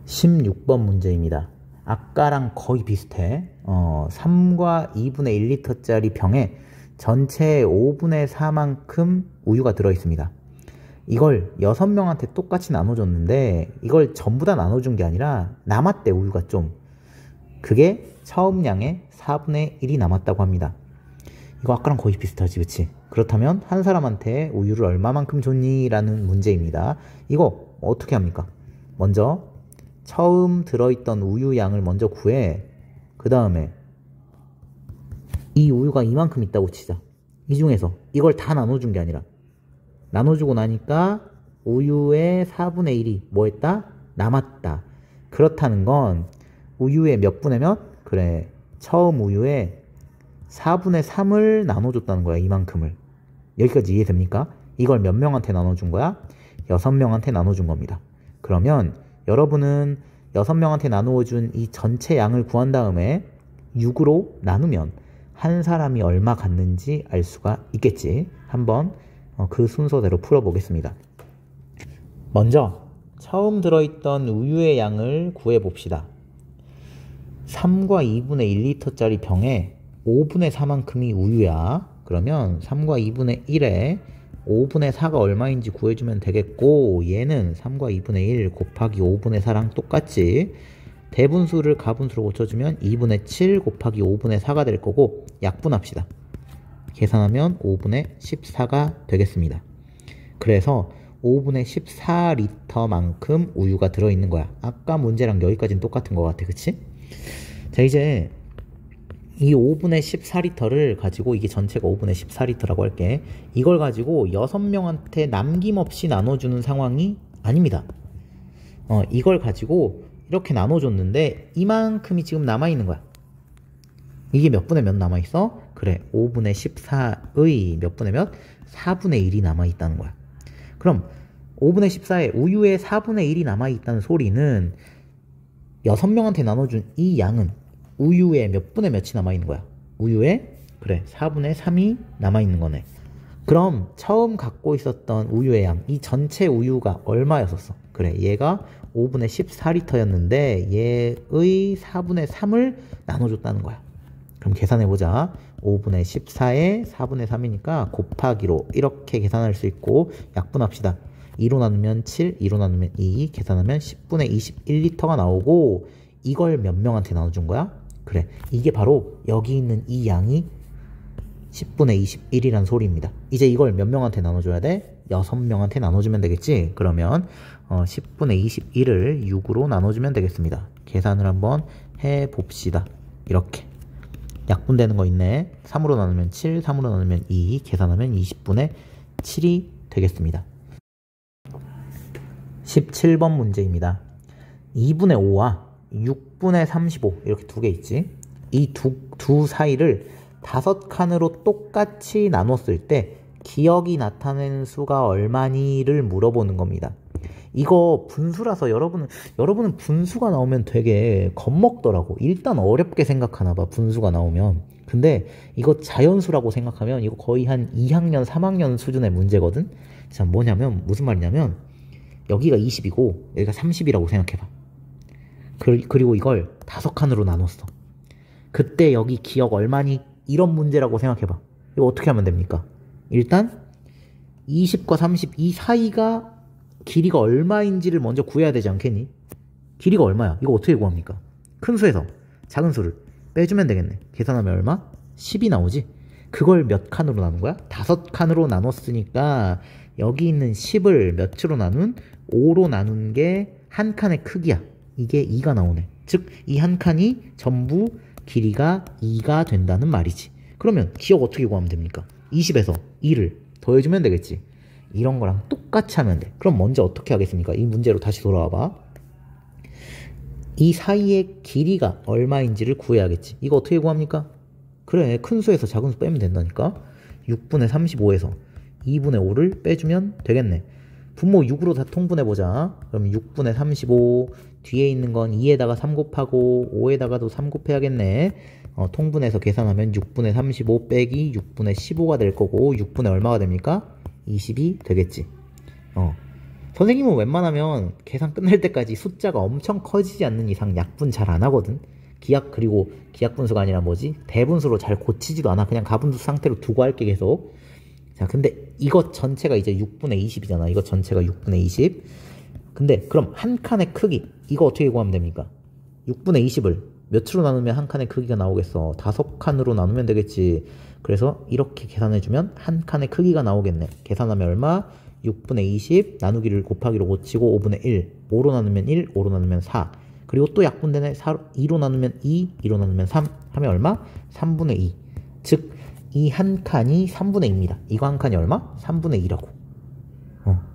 16번 문제입니다. 아까랑 거의 비슷해. 3과 2분의 1리터짜리 병에 전체 5분의 4만큼 우유가 들어있습니다. 이걸 6명한테 똑같이 나눠줬는데 이걸 전부 다 나눠준 게 아니라 남았대, 우유가 좀. 그게 처음 양의 4분의 1이 남았다고 합니다. 이거 아까랑 거의 비슷하지, 그치? 그렇다면 한 사람한테 우유를 얼마만큼 줬니? 라는 문제입니다. 이거 어떻게 합니까? 먼저 처음 들어있던 우유 양을 먼저 구해. 그 다음에 이 우유가 이만큼 있다고 치자. 이 중에서 이걸 다 나눠준 게 아니라 나눠주고 나니까 우유의 4분의 1이 뭐 했다? 남았다. 그렇다는 건 우유의 몇 분의 몇? 그래, 처음 우유의 4분의 3을 나눠줬다는 거야, 이만큼을. 여기까지 이해됩니까? 이걸 몇 명한테 나눠준 거야? 6명한테 나눠준 겁니다. 그러면 여러분은 6명한테 나누어준 이 전체 양을 구한 다음에 6으로 나누면 한 사람이 얼마 갖는지 알 수가 있겠지. 한번 그 순서대로 풀어보겠습니다. 먼저 처음 들어있던 우유의 양을 구해봅시다. 3과 2분의 1리터짜리 병에 5분의 4만큼이 우유야. 그러면 3과 2분의 1에 5분의 4가 얼마인지 구해주면 되겠고, 얘는 3과 2분의 1 곱하기 5분의 4랑 똑같지. 대분수를 가분수로 고쳐주면 2분의 7 곱하기 5분의 4가 될 거고, 약분합시다. 계산하면 5분의 14가 되겠습니다. 그래서 5분의 14리터만큼 우유가 들어있는 거야. 아까 문제랑 여기까지는 똑같은 것 같아, 그치? 자, 이제 이 5분의 14리터를 가지고, 이게 전체가 5분의 14리터라고 할게. 이걸 가지고 6명한테 남김없이 나눠주는 상황이 아닙니다. 이걸 가지고 이렇게 나눠줬는데 이만큼이 지금 남아있는 거야. 이게 몇 분의 몇 남아있어? 그래, 5분의 14의 몇 분의 몇? 4분의 1이 남아있다는 거야. 그럼 5분의 14에 우유의 4분의 1이 남아있다는 소리는 6명한테 나눠준 이 양은 우유의 몇 분의 몇이 남아있는 거야? 우유의, 그래, 4분의 3이 남아있는 거네. 그럼 처음 갖고 있었던 우유의 양, 이 전체 우유가 얼마였었어? 그래, 얘가 5분의 14리터였는데 얘의 4분의 3을 나눠줬다는 거야. 그럼 계산해보자. 5분의 14에 4분의 3이니까 곱하기로 이렇게 계산할 수 있고, 약분합시다. 2로 나누면 7, 2로 나누면 2, 계산하면 10분의 21리터가 나오고, 이걸 몇 명한테 나눠준 거야? 그래, 이게 바로 여기 있는 이 양이 10분의 21이란 소리입니다. 이제 이걸 몇 명한테 나눠줘야 돼? 6명한테 나눠주면 되겠지? 그러면 10분의 21을 6으로 나눠주면 되겠습니다. 계산을 한번 해봅시다. 이렇게 약분되는 거 있네. 3으로 나누면 7, 3으로 나누면 2, 계산하면 20분의 7이 되겠습니다. 17번 문제입니다. 2분의 5와 6분의 35 이렇게 두 개 있지. 이 두 사이를 5칸으로 똑같이 나눴을 때 기억이 나타내는 수가 얼마니를 물어보는 겁니다. 이거 분수라서 여러분은 분수가 나오면 되게 겁먹더라고. 일단 어렵게 생각하나 봐, 분수가 나오면. 근데 이거 자연수라고 생각하면 이거 거의 한 2학년 3학년 수준의 문제거든. 자, 뭐냐면, 무슨 말이냐면 여기가 20이고 여기가 30이라고 생각해봐. 그리고 이걸 5칸으로 나눴어. 그때 여기 기억 얼마니? 이런 문제라고 생각해봐. 이거 어떻게 하면 됩니까? 일단 20과 30 이 사이가 길이가 얼마인지를 먼저 구해야 되지 않겠니? 길이가 얼마야? 이거 어떻게 구합니까? 큰 수에서 작은 수를 빼주면 되겠네. 계산하면 얼마? 10이 나오지? 그걸 몇 칸으로 나눈 거야? 5칸으로 나눴으니까 여기 있는 10을 몇으로 나눈? 5로 나눈 게 한 칸의 크기야. 이게 2가 나오네. 즉, 이 한 칸이 전부 길이가 2가 된다는 말이지. 그러면 기억 어떻게 구하면 됩니까? 20에서 2를 더해주면 되겠지. 이런 거랑 똑같이 하면 돼. 그럼 먼저 어떻게 하겠습니까? 이 문제로 다시 돌아와 봐. 이 사이의 길이가 얼마인지를 구해야겠지. 이거 어떻게 구합니까? 그래, 큰 수에서 작은 수 빼면 된다니까. 6분의 35에서 2분의 5를 빼주면 되겠네. 분모 6으로 다 통분해보자. 그럼 6분의 35 뒤에 있는 건 2에다가 3 곱하고 5에다가도 3 곱해야겠네. 통분해서 계산하면 6분의 35 빼기 6분의 15가 될 거고, 6분의 얼마가 됩니까? 20이 되겠지. 선생님은 웬만하면 계산 끝날 때까지 숫자가 엄청 커지지 않는 이상 약분 잘 안 하거든. 그리고 기하분수가 아니라 뭐지? 대분수로 잘 고치지도 않아. 그냥 가분수 상태로 두고 할게 계속. 자, 근데 이것 전체가 이제 6분의 20이잖아. 이것 전체가 6분의 20. 근데 그럼 한 칸의 크기, 이거 어떻게 구하면 됩니까? 6분의 20을 몇으로 나누면 한 칸의 크기가 나오겠어? 5칸으로 나누면 되겠지. 그래서 이렇게 계산해주면 한 칸의 크기가 나오겠네. 계산하면 얼마? 6분의 20 나누기를 곱하기로 고치고 5분의 1. 5로 나누면 1, 5로 나누면 4. 그리고 또 약분되네. 2로 나누면 2, 2로 나누면 3 하면 얼마? 3분의 2. 즉, 이 한 칸이 3분의 2입니다. 이거 한 칸이 얼마? 3분의 2라고.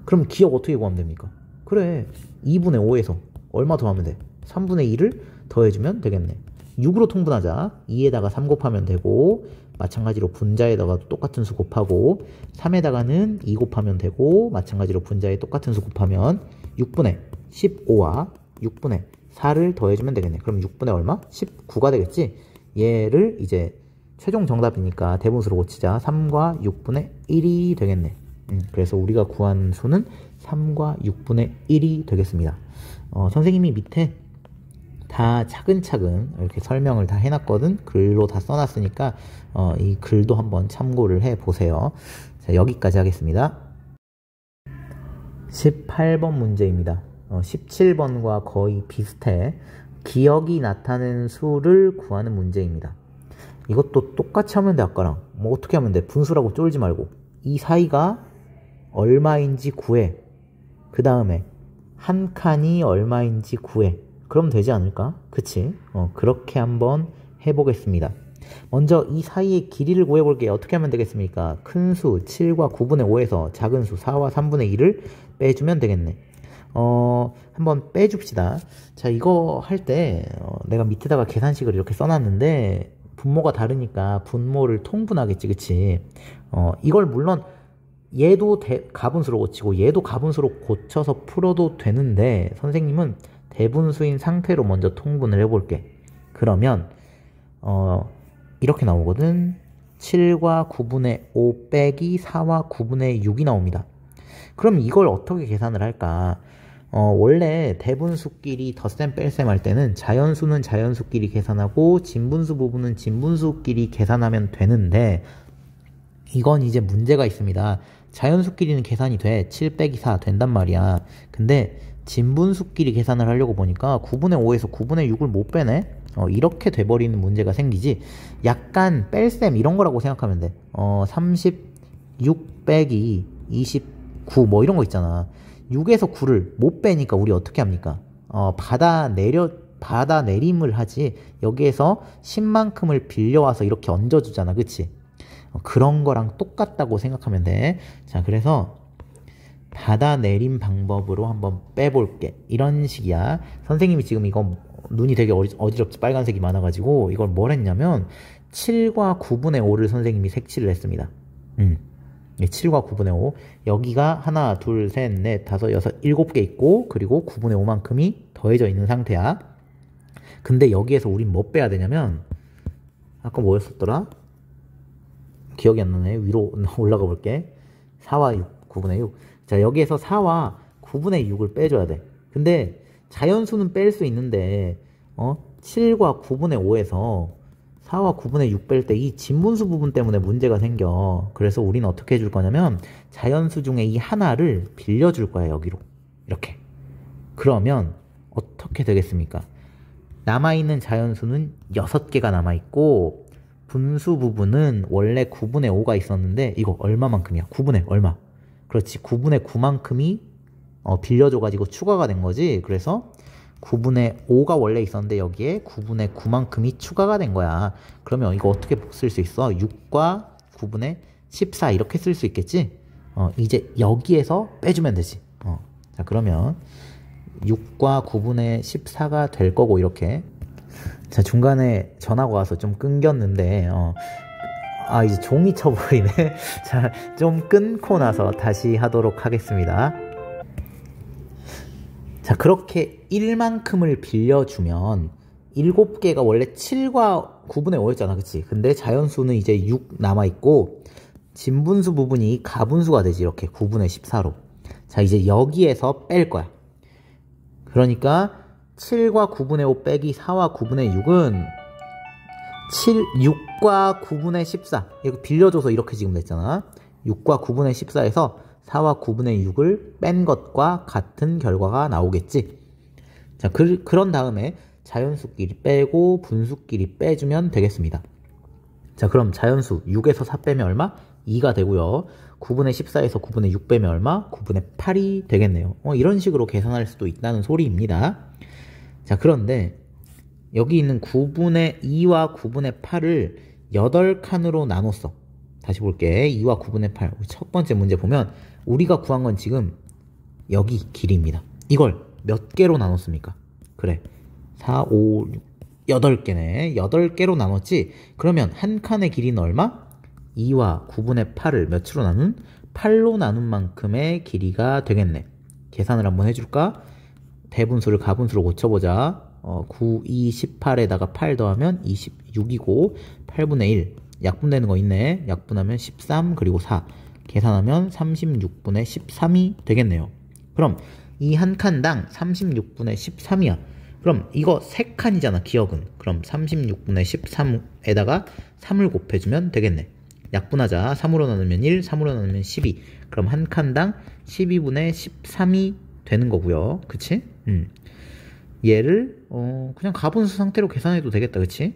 그럼 기억 어떻게 구하면 됩니까? 그래, 2분의 5에서 얼마 더하면 돼? 3분의 2를 더해주면 되겠네. 6으로 통분하자. 2에다가 3 곱하면 되고, 마찬가지로 분자에다가 똑같은 수 곱하고, 3에다가는 2 곱하면 되고, 마찬가지로 분자에 똑같은 수 곱하면 6분의 15와 6분의 4를 더해주면 되겠네. 그럼 6분의 얼마? 19가 되겠지? 얘를 이제 최종 정답이니까 대분수로 고치자. 3과 6분의 1이 되겠네. 그래서 우리가 구한 수는 3과 6분의 1이 되겠습니다. 선생님이 밑에 다 차근차근 이렇게 설명을 다 해놨거든. 글로 다 써놨으니까 이 글도 한번 참고를 해보세요. 자, 여기까지 하겠습니다. 18번 문제입니다. 17번과 거의 비슷해. 기억이 나타낸 수를 구하는 문제입니다. 이것도 똑같이 하면 돼. 아까랑 뭐 어떻게 하면 돼? 분수라고 쫄지 말고 이 사이가 얼마인지 구해. 그 다음에 한 칸이 얼마인지 구해. 그럼 되지 않을까? 그치? 그렇게 한번 해보겠습니다. 먼저 이 사이의 길이를 구해볼게요. 어떻게 하면 되겠습니까? 큰 수 7과 9분의 5에서 작은 수 4와 3분의 2를 빼주면 되겠네. 한번 빼줍시다. 자, 이거 할 때 내가 밑에다가 계산식을 이렇게 써놨는데 분모가 다르니까 분모를 통분하겠지, 그치? 이걸 물론 얘도 가분수로 고치고 얘도 가분수로 고쳐서 풀어도 되는데 선생님은 대분수인 상태로 먼저 통분을 해볼게. 그러면 이렇게 나오거든. 7과 9분의 5 빼기 4와 9분의 6이 나옵니다. 그럼 이걸 어떻게 계산을 할까? 원래 대분수끼리 덧셈 뺄셈 할 때는 자연수는 자연수끼리 계산하고 진분수 부분은 진분수끼리 계산하면 되는데 이건 이제 문제가 있습니다. 자연수끼리는 계산이 돼. 7 빼기 4 된단 말이야. 근데 진분수끼리 계산을 하려고 보니까 9분의 5에서 9분의 6을 못 빼네? 이렇게 돼버리는 문제가 생기지. 약간 뺄셈 이런 거라고 생각하면 돼. 36 빼기 29 뭐 이런 거 있잖아. 6에서 9를 못 빼니까 우리 어떻게 합니까? 받아내림을 하지. 여기에서 10만큼을 빌려와서 이렇게 얹어주잖아. 그치? 그런 거랑 똑같다고 생각하면 돼. 자, 그래서 받아내림 방법으로 한번 빼볼게. 이런 식이야. 선생님이 지금 이거 눈이 되게 어지럽지. 빨간색이 많아가지고 이걸 뭘 했냐면 7과 9분의 5를 선생님이 색칠을 했습니다. 7과 9분의 5 여기가 하나 둘 셋 넷 다섯 여섯 7개 있고 그리고 9분의 5만큼이 더해져 있는 상태야. 근데 여기에서 우린 뭐 빼야 되냐면 아까 뭐였었더라? 기억이 안 나네. 위로 올라가 볼게. 4와 6 9분의 6. 자, 여기에서 4와 9분의 6을 빼줘야 돼. 근데 자연수는 뺄 수 있는데 7과 9분의 5에서 4와 9분의 6 뺄 때 이 진분수 부분 때문에 문제가 생겨. 그래서 우리는 어떻게 해줄 거냐면 자연수 중에 이 하나를 빌려줄 거야. 여기로 이렇게. 그러면 어떻게 되겠습니까? 남아있는 자연수는 6개가 남아있고 분수 부분은 원래 9분의 5가 있었는데 이거 얼마만큼이야? 9분의 얼마? 그렇지. 9분의 9만큼이 빌려줘가지고 추가가 된 거지. 그래서 9분의 5가 원래 있었는데 여기에 9분의 9만큼이 추가가 된 거야. 그러면 이거 어떻게 쓸 수 있어? 6과 9분의 14 이렇게 쓸 수 있겠지? 이제 여기에서 빼주면 되지. 자, 그러면 6과 9분의 14가 될 거고 이렇게. 자, 중간에 전화가 와서 좀 끊겼는데 이제 종이 쳐버리네. 자, 좀 끊고 나서 다시 하도록 하겠습니다. 자, 그렇게 1만큼을 빌려주면 7개가 원래 7과 9분의 5였잖아. 그치? 근데 자연수는 이제 6 남아있고 진분수 부분이 가분수가 되지. 이렇게 9분의 14로. 자, 이제 여기에서 뺄 거야. 그러니까 7과 9분의 5 빼기 4와 9분의 6은 6과 9분의 14. 이거 빌려줘서 이렇게 지금 냈잖아. 6과 9분의 14에서 4와 9분의 6을 뺀 것과 같은 결과가 나오겠지. 자, 그런 다음에 자연수끼리 빼고 분수끼리 빼주면 되겠습니다. 자, 그럼 자연수 6에서 4 빼면 얼마? 2가 되고요. 9분의 14에서 9분의 6 빼면 얼마? 9분의 8이 되겠네요. 이런 식으로 계산할 수도 있다는 소리입니다. 자, 그런데 여기 있는 9분의 2와 9분의 8을 8칸으로 나눴어. 다시 볼게. 2와 9분의 8. 첫 번째 문제 보면 우리가 구한 건 지금 여기 길이입니다. 이걸 몇 개로 나눴습니까? 그래. 4, 5, 6, 8개네. 8개로 나눴지? 그러면 한 칸의 길이는 얼마? 2와 9분의 8을 몇으로 나눈? 8로 나눈 만큼의 길이가 되겠네. 계산을 한번 해줄까? 대분수를 가분수로 고쳐보자. 9, 2, 18에다가 8 더하면 26이고 8분의 1. 약분되는 거 있네. 약분하면 13 그리고 4. 계산하면 36분의 13이 되겠네요. 그럼 이 한 칸당 36분의 13이야. 그럼 이거 3칸이잖아, 기억은. 그럼 36분의 13에다가 3을 곱해주면 되겠네. 약분하자. 3으로 나누면 1, 3으로 나누면 12. 그럼 한 칸당 12분의 13이 되는 거고요. 그치? 얘를 그냥 가분수 상태로 계산해도 되겠다. 그치?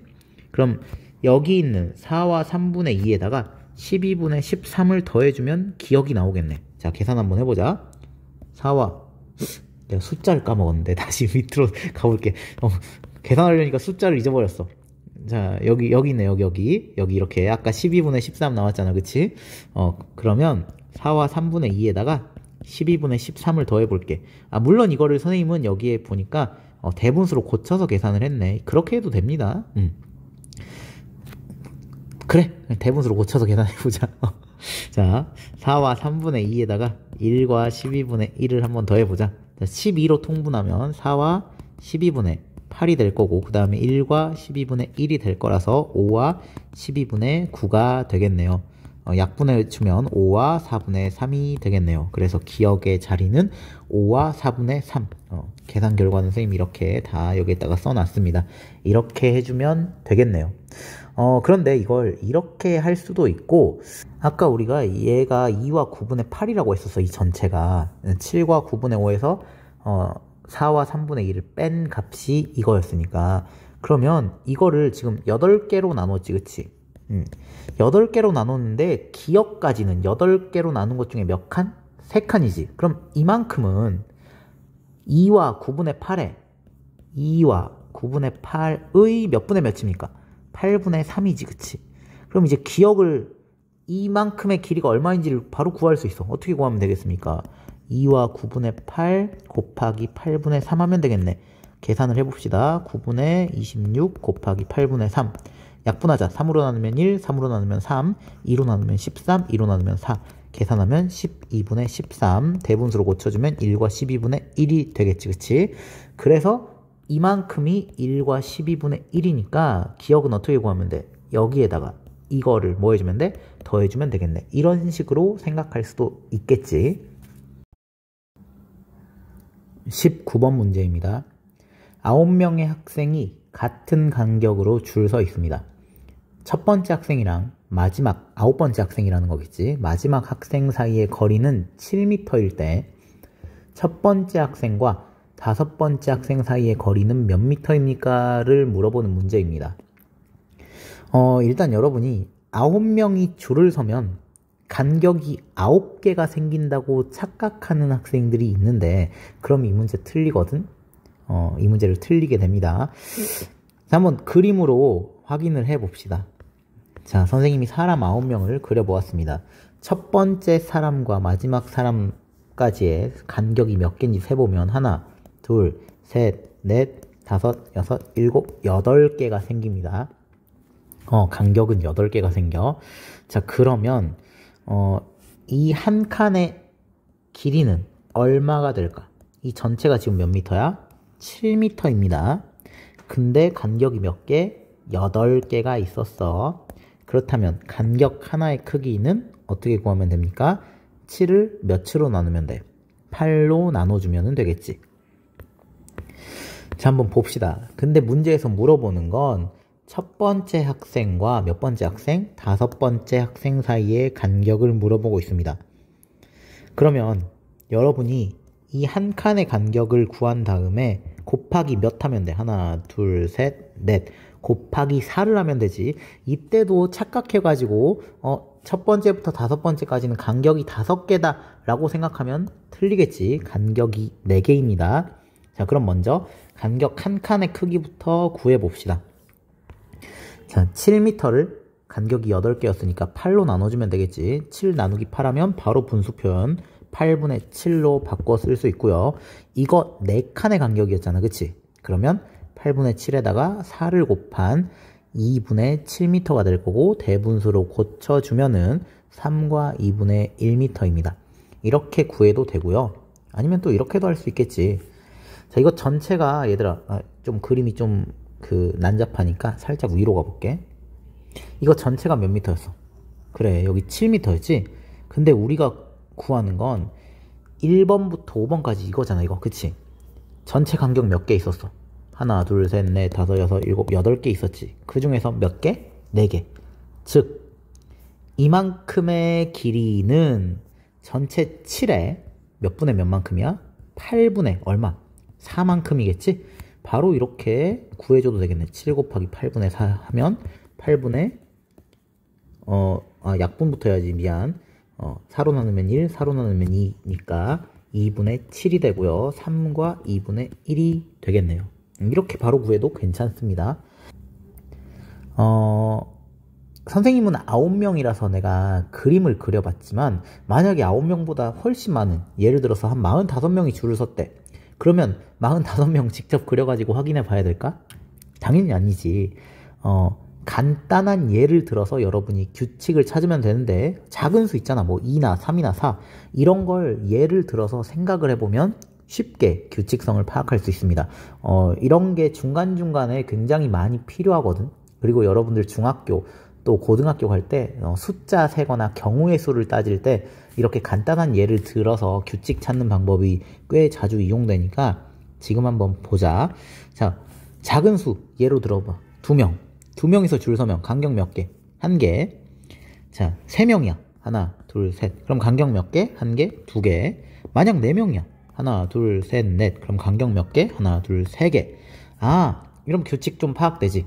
그럼 여기 있는 4와 3분의 2에다가 12분의 13을 더해주면 기억이 나오겠네. 자, 계산 한번 해보자. 4와 내가 숫자를 까먹었는데 다시 밑으로 가볼게. 계산하려니까 숫자를 잊어버렸어. 자, 여기 있네. 여기 이렇게 아까 12분의 13 나왔잖아. 그치? 그러면 4와 3분의 2에다가 12분의 13을 더해볼게. 물론 이거를 선생님은 여기에 보니까 대분수로 고쳐서 계산을 했네. 그렇게 해도 됩니다. 그래, 대분수로 고쳐서 계산해보자. 자, 4와 3분의 2에다가 1과 12분의 1을 한번 더해보자. 12로 통분하면 4와 12분의 8이 될 거고, 그 다음에 1과 12분의 1이 될 거라서 5와 12분의 9가 되겠네요. 약분해 주면 5와 4분의 3이 되겠네요. 그래서 기억의 자리는 5와 4분의 3. 계산 결과는 선생님 이렇게 다 여기에다가 써놨습니다. 이렇게 해주면 되겠네요. 그런데 이걸 이렇게 할 수도 있고, 아까 우리가 얘가 2와 9분의 8이라고 했었어. 이 전체가 7과 9분의 5에서 4와 3분의 2를 뺀 값이 이거였으니까, 그러면 이거를 지금 8개로 나눴지, 그치? 8개로 나눴는데 기억까지는 8개로 나눈 것 중에 몇 칸? 3칸이지. 그럼 이만큼은 2와 9분의 8에 2와 9분의 8의 몇 분의 몇입니까? 8분의 3이지, 그치? 그럼 이제 기억을 이만큼의 길이가 얼마인지를 바로 구할 수 있어. 어떻게 구하면 되겠습니까? 2와 9분의 8 곱하기 8분의 3 하면 되겠네. 계산을 해봅시다. 9분의 26 곱하기 8분의 3. 약분하자. 3으로 나누면 1, 3으로 나누면 3, 2로 나누면 13, 2로 나누면 4. 계산하면 12분의 13. 대분수로 고쳐주면 1과 12분의 1이 되겠지, 그치? 그래서 이만큼이 1과 12분의 1이니까 기억은 어떻게 구하면 돼? 여기에다가 이거를 뭐 해주면 돼? 더해주면 되겠네. 이런 식으로 생각할 수도 있겠지. 19번 문제입니다. 9명의 학생이 같은 간격으로 줄 서 있습니다. 첫 번째 학생이랑 마지막 9번째 학생이라는 거겠지. 마지막 학생 사이의 거리는 7m일 때 첫 번째 학생과 5번째 학생 사이의 거리는 몇 미터입니까?를 물어보는 문제입니다. 일단 여러분이 9명이 줄을 서면 간격이 9개가 생긴다고 착각하는 학생들이 있는데, 그럼 이 문제 틀리거든? 이 문제를 틀리게 됩니다. 자, 한번 그림으로 확인을 해 봅시다. 자, 선생님이 사람 9명을 그려보았습니다. 첫 번째 사람과 마지막 사람까지의 간격이 몇 개인지 세보면 하나, 둘, 셋, 넷, 다섯, 여섯, 일곱, 8개가 생깁니다. 간격은 8개가 생겨. 자, 그러면 이 한 칸의 길이는 얼마가 될까? 이 전체가 지금 몇 미터야? 7m입니다. 근데 간격이 몇 개? 8개가 있었어. 그렇다면 간격 하나의 크기는 어떻게 구하면 됩니까? 7을 몇으로 나누면 돼? 8로 나눠주면 되겠지. 자, 한번 봅시다. 근데 문제에서 물어보는 건 첫 번째 학생과 몇 번째 학생? 다섯 번째 학생 사이의 간격을 물어보고 있습니다. 그러면 여러분이 이 한 칸의 간격을 구한 다음에 곱하기 몇 하면 돼? 하나, 둘, 셋, 넷. 곱하기 4를 하면 되지. 이때도 착각해가지고 첫 번째부터 다섯 번째까지는 간격이 5개다 라고 생각하면 틀리겠지. 간격이 4개입니다. 자, 그럼 먼저 간격 한 칸의 크기부터 구해봅시다. 자, 7m를 간격이 8개였으니까 8로 나눠주면 되겠지. 7 나누기 8 하면 바로 분수 표현 8분의 7로 바꿔 쓸 수 있고요. 이거 4칸의 간격이었잖아. 그치? 그러면 8분의 7에다가 4를 곱한 2분의 7m가 될 거고 대분수로 고쳐주면은 3과 2분의 1m입니다. 이렇게 구해도 되고요. 아니면 또 이렇게도 할 수 있겠지. 자, 이거 전체가 얘들아 좀 그림이 좀 난잡하니까 살짝 위로 가볼게. 이거 전체가 몇 미터였어? 그래, 여기 7m였지? 근데 우리가 구하는 건 1번부터 5번까지 이거잖아. 이거 그치? 전체 간격 몇 개 있었어? 하나, 둘, 셋, 넷, 다섯, 여섯, 일곱, 8개 있었지. 그 중에서 몇 개? 4개. 즉 이만큼의 길이는 전체 7에 몇 분의 몇 만큼이야? 8분의 얼마? 4만큼이겠지? 바로 이렇게 구해줘도 되겠네. 7 곱하기 8분의 4 하면 8분의 약분부터 해야지. 미안. 4로 나누면 1, 4로 나누면 2니까 2분의 7이 되고요. 3과 2분의 1이 되겠네요. 이렇게 바로 구해도 괜찮습니다. 선생님은 9명이라서 내가 그림을 그려봤지만 만약에 9명보다 훨씬 많은, 예를 들어서 한 45명이 줄을 섰대. 그러면 45명 직접 그려가지고 확인해 봐야 될까? 당연히 아니지. 간단한 예를 들어서 여러분이 규칙을 찾으면 되는데 작은 수 있잖아. 뭐 2나 3이나 4 이런 걸 예를 들어서 생각을 해보면 쉽게 규칙성을 파악할 수 있습니다. 이런 게 중간중간에 굉장히 많이 필요하거든. 그리고 여러분들 중학교 또 고등학교 갈 때 숫자 세거나 경우의 수를 따질 때 이렇게 간단한 예를 들어서 규칙 찾는 방법이 꽤 자주 이용되니까 지금 한번 보자. 자, 작은 수 예로 들어봐. 2명. 2명이서 줄 서면 간격 몇 개? 1개. 자, 3명이야. 하나, 둘, 셋. 그럼 간격 몇 개? 1개, 2개. 만약 4명이야. 하나, 둘, 셋, 넷. 그럼 간격 몇 개? 하나, 둘, 3개. 이런 규칙 좀 파악되지?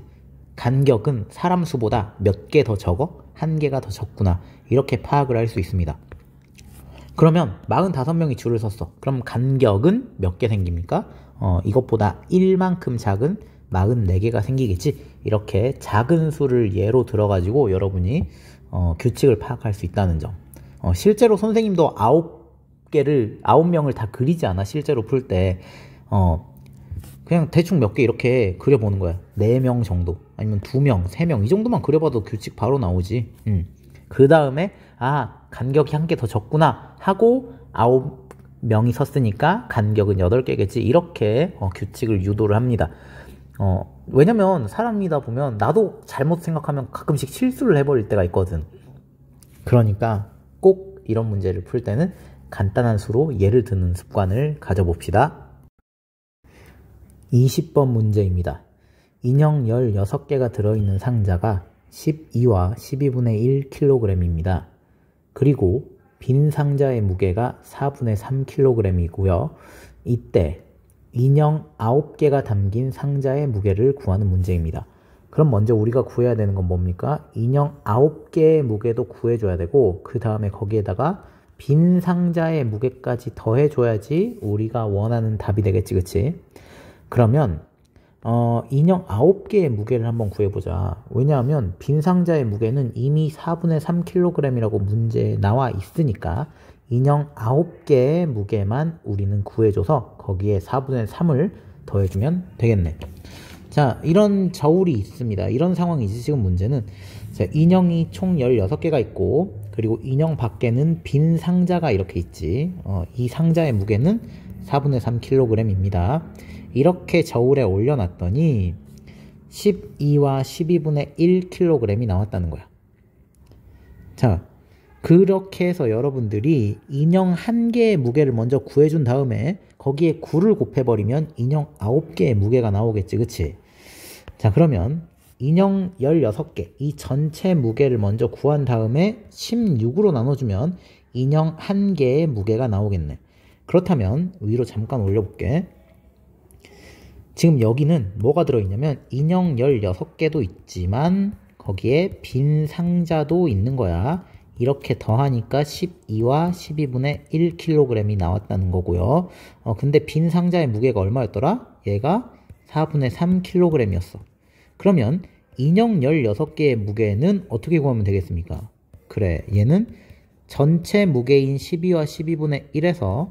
간격은 사람 수보다 몇 개 더 적어? 1개가 더 적구나. 이렇게 파악을 할 수 있습니다. 그러면 45명이 줄을 섰어. 그럼 간격은 몇 개 생깁니까? 이것보다 1만큼 작은 44개가 생기겠지? 이렇게 작은 수를 예로 들어가지고 여러분이 규칙을 파악할 수 있다는 점. 실제로 선생님도 9명을 다 그리지 않아. 실제로 풀 때. 그냥 대충 몇 개 이렇게 그려보는 거야. 4명 정도. 아니면 2명, 3명. 이 정도만 그려봐도 규칙 바로 나오지. 그 다음에, 간격이 1개 더 적구나. 하고, 9명이 섰으니까 간격은 8개겠지. 이렇게 규칙을 유도를 합니다. 왜냐면 사람이다 보면 나도 잘못 생각하면 가끔씩 실수를 해버릴 때가 있거든. 그러니까 꼭 이런 문제를 풀 때는 간단한 수로 예를 드는 습관을 가져봅시다. 20번 문제입니다. 인형 16개가 들어있는 상자가 12와 12분의 1kg입니다. 그리고 빈 상자의 무게가 4분의 3kg이고요. 이때 인형 9개가 담긴 상자의 무게를 구하는 문제입니다. 그럼 먼저 우리가 구해야 되는 건 뭡니까? 인형 9개의 무게도 구해줘야 되고 그 다음에 거기에다가 빈 상자의 무게까지 더해줘야지 우리가 원하는 답이 되겠지, 그치? 그러면 인형 9개의 무게를 한번 구해보자. 왜냐하면 빈 상자의 무게는 이미 4분의 3kg이라고 문제에 나와 있으니까 인형 9개의 무게만 우리는 구해줘서 거기에 4분의 3을 더해주면 되겠네. 자, 이런 저울이 있습니다. 이런 상황이지. 지금 문제는 자, 인형이 총 16개가 있고 그리고 인형 밖에는 빈 상자가 이렇게 있지. 이 상자의 무게는 4분의 3kg입니다. 이렇게 저울에 올려놨더니 12와 12분의 1kg이 나왔다는 거야. 자, 그렇게 해서 여러분들이 인형 1개의 무게를 먼저 구해준 다음에 거기에 9를 곱해버리면 인형 9개의 무게가 나오겠지, 그치? 자, 그러면 인형 16개, 이 전체 무게를 먼저 구한 다음에 16으로 나눠주면 인형 1개의 무게가 나오겠네. 그렇다면 위로 잠깐 올려볼게. 지금 여기는 뭐가 들어있냐면 인형 16개도 있지만 거기에 빈 상자도 있는 거야. 이렇게 더하니까 12와 12분의 1kg이 나왔다는 거고요. 근데 빈 상자의 무게가 얼마였더라? 얘가 4분의 3kg이었어. 그러면 인형 16개의 무게는 어떻게 구하면 되겠습니까? 그래, 얘는 전체 무게인 12와 12분의 1에서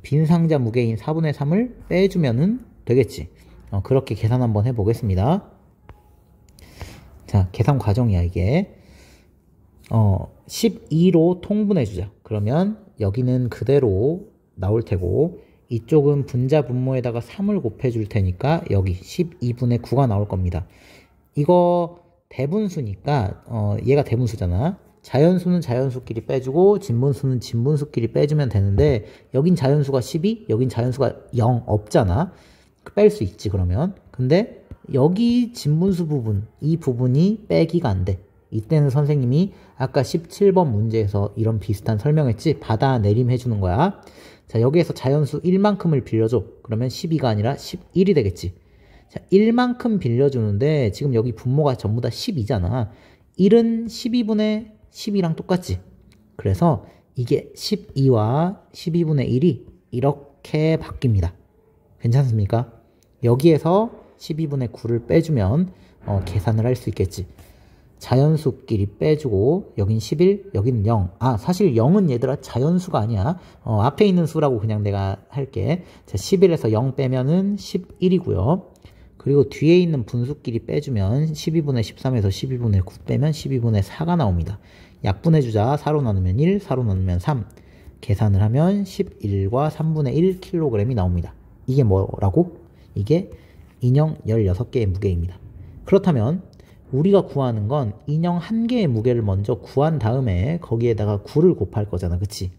빈 상자 무게인 4분의 3을 빼주면 되겠지. 그렇게 계산 한번 해보겠습니다. 자, 계산 과정이야 이게. 12로 통분해주자. 그러면 여기는 그대로 나올 테고 이쪽은 분자 분모에다가 3을 곱해줄 테니까 여기 12분의 9가 나올 겁니다. 이거 대분수니까 얘가 대분수잖아. 자연수는 자연수끼리 빼주고 진분수는 진분수끼리 빼주면 되는데 여긴 자연수가 12, 여긴 자연수가 0 없잖아. 뺄 수 있지 그러면. 근데 여기 진분수 부분, 이 부분이 빼기가 안 돼. 이때는 선생님이 아까 17번 문제에서 이런 비슷한 설명했지? 받아내림 해주는 거야. 자, 여기에서 자연수 1만큼을 빌려줘. 그러면 12가 아니라 11이 되겠지. 자, 1만큼 빌려주는데 지금 여기 분모가 전부 다 12잖아. 1은 12분의 10이랑 똑같지. 그래서 이게 12와 12분의 1이 이렇게 바뀝니다. 괜찮습니까? 여기에서 12분의 9를 빼주면 계산을 할 수 있겠지. 자연수끼리 빼주고 여긴 11, 여긴 0. 아, 사실 0은 얘들아 자연수가 아니야. 앞에 있는 수라고 그냥 내가 할게. 자, 11에서 0 빼면은 11이고요. 그리고 뒤에 있는 분수끼리 빼주면 12분의 13에서 12분의 9 빼면 12분의 4가 나옵니다. 약분해주자. 4로 나누면 1, 4로 나누면 3. 계산을 하면 11과 3분의 1kg이 나옵니다. 이게 뭐라고? 이게 인형 16개의 무게입니다. 그렇다면 우리가 구하는 건 인형 1개의 무게를 먼저 구한 다음에 거기에다가 9를 곱할 거잖아. 그치?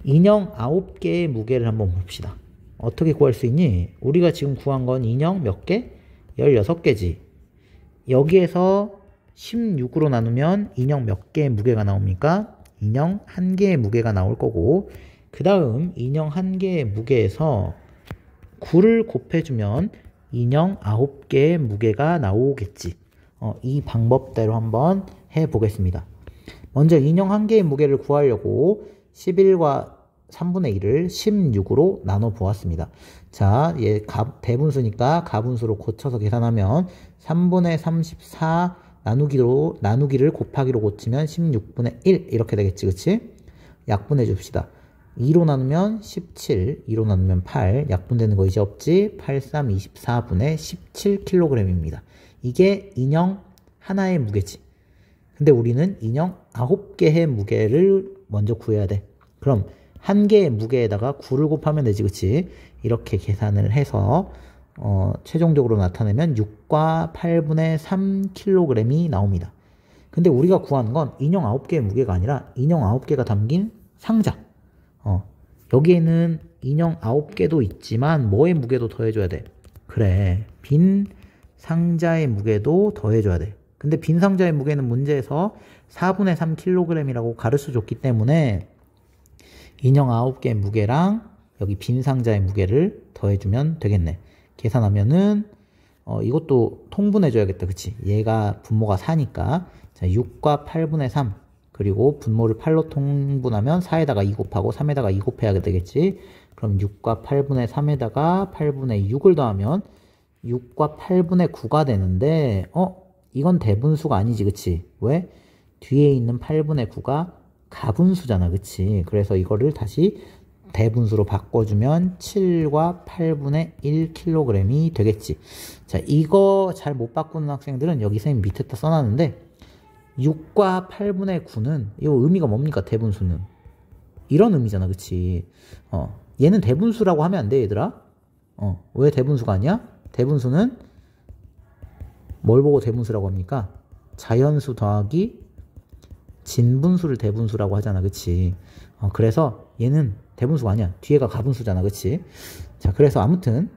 인형 9개의 무게를 한번 봅시다. 어떻게 구할 수 있니? 우리가 지금 구한 건 인형 몇 개? 16개지. 여기에서 16으로 나누면 인형 몇 개의 무게가 나옵니까? 인형 1개의 무게가 나올 거고, 그 다음 인형 1개의 무게에서 9를 곱해주면 인형 9개의 무게가 나오겠지. 이 방법대로 한번 해보겠습니다. 먼저 인형 1개의 무게를 구하려고 11과 3분의 1을 16으로 나눠 보았습니다. 자, 얘 대분수니까 가분수로 고쳐서 계산하면 3분의 34 나누기를 곱하기로 고치면 16분의 1 이렇게 되겠지, 그치? 약분해 줍시다. 2로 나누면 17, 2로 나누면 8, 약분되는 거 이제 없지? 8, 3, 24분의 17kg입니다. 이게 인형 하나의 무게지. 근데 우리는 인형 9개의 무게를 먼저 구해야 돼. 그럼 1개의 무게에다가 9를 곱하면 되지, 그치? 이렇게 계산을 해서 최종적으로 나타내면 6과 8분의 3kg이 나옵니다. 근데 우리가 구하는 건 인형 9개의 무게가 아니라 인형 9개가 담긴 상자. 여기에는 인형 9개도 있지만 뭐의 무게도 더해줘야 돼? 그래, 빈 상자의 무게도 더해줘야 돼. 근데 빈 상자의 무게는 문제에서 4분의 3kg이라고 가르쳐줬기 때문에 인형 9개의 무게랑 여기 빈 상자의 무게를 더해주면 되겠네. 계산하면은 이것도 통분해줘야겠다. 그치? 얘가 분모가 4니까 자, 6과 8분의 3 그리고 분모를 8로 통분하면 4에다가 2 곱하고 3에다가 2 곱해야 되겠지? 그럼 6과 8분의 3에다가 8분의 6을 더하면 6과 8분의 9가 되는데 이건 대분수가 아니지, 그치? 왜? 뒤에 있는 8분의 9가 가분수잖아, 그치? 그래서 이거를 다시 대분수로 바꿔주면 7과 8분의 1kg이 되겠지. 자, 이거 잘 못 바꾸는 학생들은 여기 선생님 밑에다 써놨는데 6과 8분의 9는 이거 의미가 뭡니까? 대분수는 이런 의미잖아, 그치? 얘는 대분수라고 하면 안 돼, 얘들아. 왜 대분수가 아니야? 대분수는 뭘 보고 대분수라고 합니까? 자연수 더하기 진분수를 대분수라고 하잖아. 그치? 그래서 얘는 대분수가 아니야. 뒤에가 가분수잖아. 그치? 자, 그래서 아무튼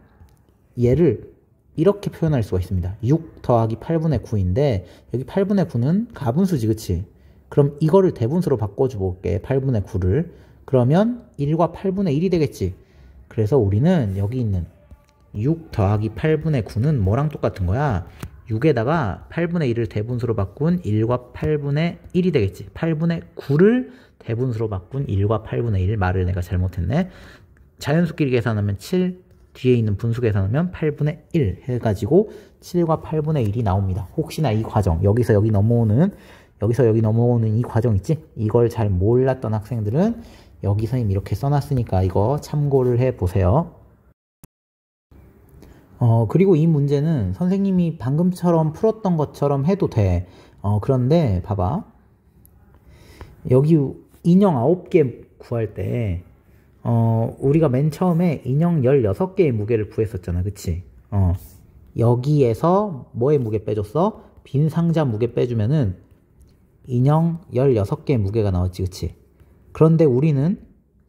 얘를 이렇게 표현할 수가 있습니다. 6 더하기 8분의 9인데 여기 8분의 9는 가분수지. 그치? 그럼 이거를 대분수로 바꿔줘 볼게. 8분의 9를. 그러면 1과 8분의 1이 되겠지. 그래서 우리는 여기 있는 6 더하기 8분의 9는 뭐랑 똑같은 거야? 6에다가 8분의 1을 대분수로 바꾼 1과 8분의 1이 되겠지. 8분의 9를 대분수로 바꾼 1과 8분의 1. 말을 내가 잘못했네. 자연수끼리 계산하면 7, 뒤에 있는 분수 계산하면 8분의 1 해가지고 7과 8분의 1이 나옵니다. 혹시나 이 과정, 여기서 여기 넘어오는 이 과정 있지? 이걸 잘 몰랐던 학생들은 여기 선생님 이렇게 써놨으니까 이거 참고를 해보세요. 그리고 이 문제는 선생님이 방금처럼 풀었던 것처럼 해도 돼. 그런데 봐봐. 여기 인형 9개 구할 때 우리가 맨 처음에 인형 16개의 무게를 구했었잖아. 그치? 여기에서 뭐의 무게 빼줬어? 빈 상자 무게 빼주면은 인형 16개의 무게가 나왔지. 그치? 그런데 우리는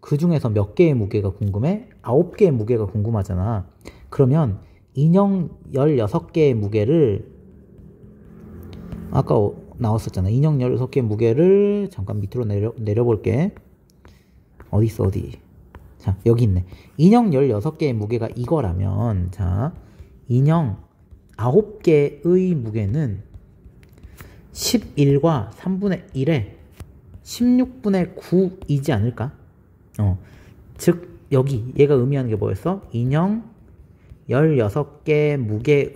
그 중에서 몇 개의 무게가 궁금해? 9개의 무게가 궁금하잖아. 그러면 인형 16개의 무게를 아까 나왔었잖아. 인형 16개의 무게를 잠깐 밑으로 내려볼게. 어딨어 어디. 자, 여기 있네. 인형 16개의 무게가 이거라면, 자, 인형 9개의 무게는 11과 3분의 1에 16분의 9이지 않을까? 즉 여기 얘가 의미하는 게 뭐였어? 인형 16개 무게의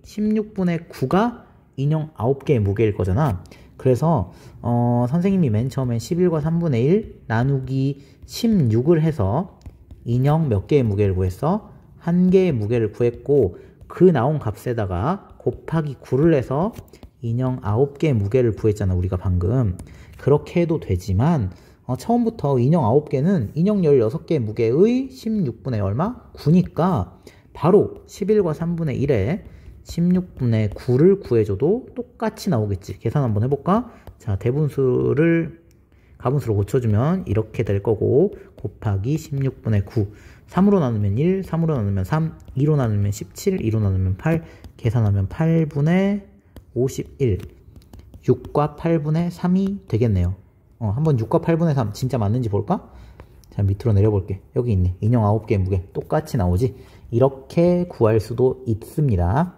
16분의 9가 인형 9개의 무게일 거잖아. 그래서 선생님이 맨 처음엔 11과 3분의 1 나누기 16을 해서 인형 몇 개의 무게를 구했어? 1개의 무게를 구했고, 그 나온 값에다가 곱하기 9를 해서 인형 9개의 무게를 구했잖아. 우리가 방금. 그렇게 해도 되지만 처음부터 인형 9개는 인형 16개의 무게의 16분의 얼마? 9니까 바로 11과 3분의 1에 16분의 9를 구해줘도 똑같이 나오겠지. 계산 한번 해볼까? 자, 대분수를 가분수로 고쳐주면 이렇게 될 거고, 곱하기 16분의 9. 3으로 나누면 1, 3으로 나누면 3, 2로 나누면 17, 2로 나누면 8, 계산하면 8분의 51. 6과 8분의 3이 되겠네요. 한번 6과 8분의 3 진짜 맞는지 볼까? 자, 밑으로 내려볼게. 여기 있네. 인형 9개의 무게 똑같이 나오지? 이렇게 구할 수도 있습니다.